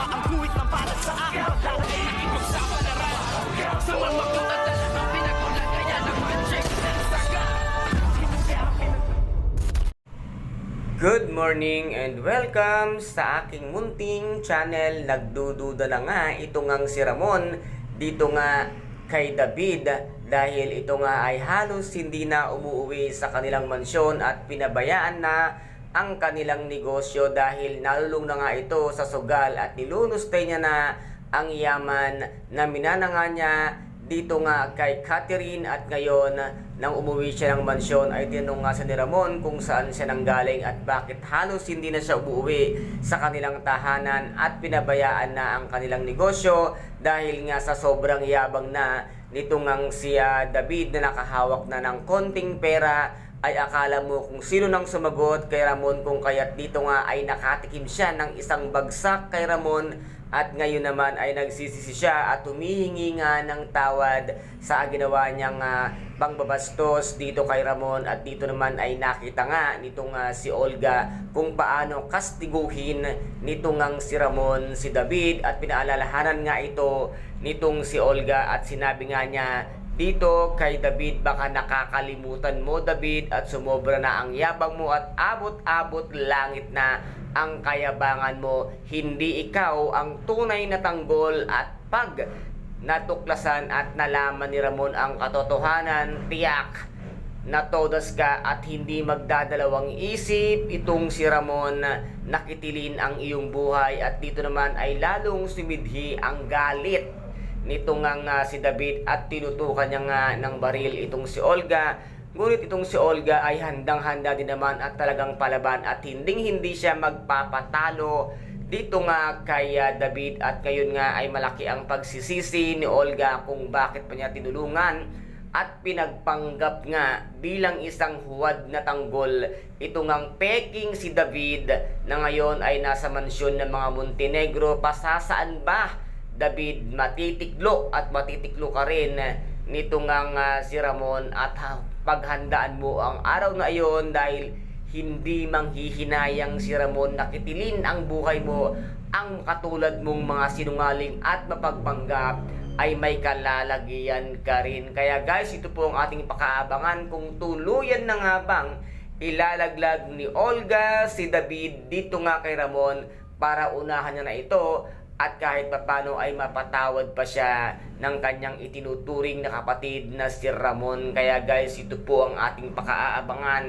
ang kuwit ng palad sa akin. Dahil ay nakipagsapalaran sa mga makot at talagang pinagulan. Kaya ng magic ng saga. Good morning and welcome sa aking munting channel. Nagdududa na nga ito ngang si Ramon dito nga kay David dahil ito nga ay halos hindi na umuwi sa kanilang mansyon at pinabayaan na ang kanilang negosyo dahil nalulung na nga ito sa sugal at nilunustay niya na ang yaman na minananga niya dito nga kay Catherine. At ngayon nang umuwi siya ng mansyon ay tinanong nga sa ni Ramon kung saan siya nanggaling at bakit halos hindi na siya umuwi sa kanilang tahanan at pinabayaan na ang kanilang negosyo dahil nga sa sobrang yabang na nito ngang si David na nakahawak na ng konting pera. Ay akala mo kung sino nang sumagot kay Ramon kung kaya't dito nga ay nakatikim siya ng isang bagsak kay Ramon. At ngayon naman ay nagsisisi siya at humihingi nga ng tawad sa ginawa niyang pangbabastos dito kay Ramon. At dito naman ay nakita nga nitong si Olga kung paano kastiguhin nitong si Ramon si David. At pinaalalahanan nga ito nitong si Olga at sinabi nga niya dito kay David, baka nakakalimutan mo David at sumobra na ang yabang mo at abot-abot langit na ang kayabangan mo. Hindi ikaw ang tunay na tanggol at pag natuklasan at nalaman ni Ramon ang katotohanan, tiyak na todas ka at hindi magdadalawang isip itong si Ramon nakitilin ang iyong buhay. At dito naman ay lalong sumidhi ang galit nito nga si David at tinutukan niya nga ng baril itong si Olga. Ngunit itong si Olga ay handang-handa din naman at talagang palaban at hindi siya magpapatalo dito nga kay David. At ngayon nga ay malaki ang pagsisisi ni Olga kung bakit pa niya tinulungan at pinagpanggap nga bilang isang huwad na tanggol ito ngang peking si David na ngayon ay nasa mansyon ng mga Montenegro. Pasasaan ba David, matitiklo at matitiklo ka rin nito ngang si Ramon at paghandaan mo ang araw na iyon dahil hindi manghihinayang si Ramon nakitilin ang buhay mo. Ang katulad mong mga sinungaling at mapagpanggap ay may kalalagyan ka rin. Kaya guys, ito po ang ating pakaabangan kung tuluyan na nga bang ilalaglag ni Olga si David dito nga kay Ramon para unahan niya na ito at kahit papano ay mapatawad pa siya ng kanyang itinuturing na kapatid na si Ramon. Kaya guys, ito po ang ating pakaabangan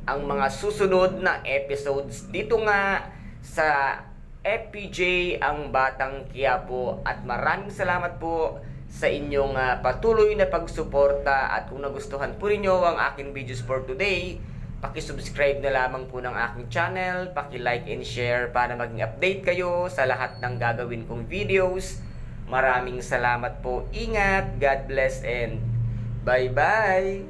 ang mga susunod na episodes dito nga sa FPJ ang Batang Quiapo. At maraming salamat po sa inyong patuloy na pagsuporta. At kung nagustuhan po ninyo ang aking videos for today, paki-subscribe na lamang po ng aking channel, paki-like and share para maging update kayo sa lahat ng gagawin kong videos. Maraming salamat po. Ingat, God bless and bye-bye!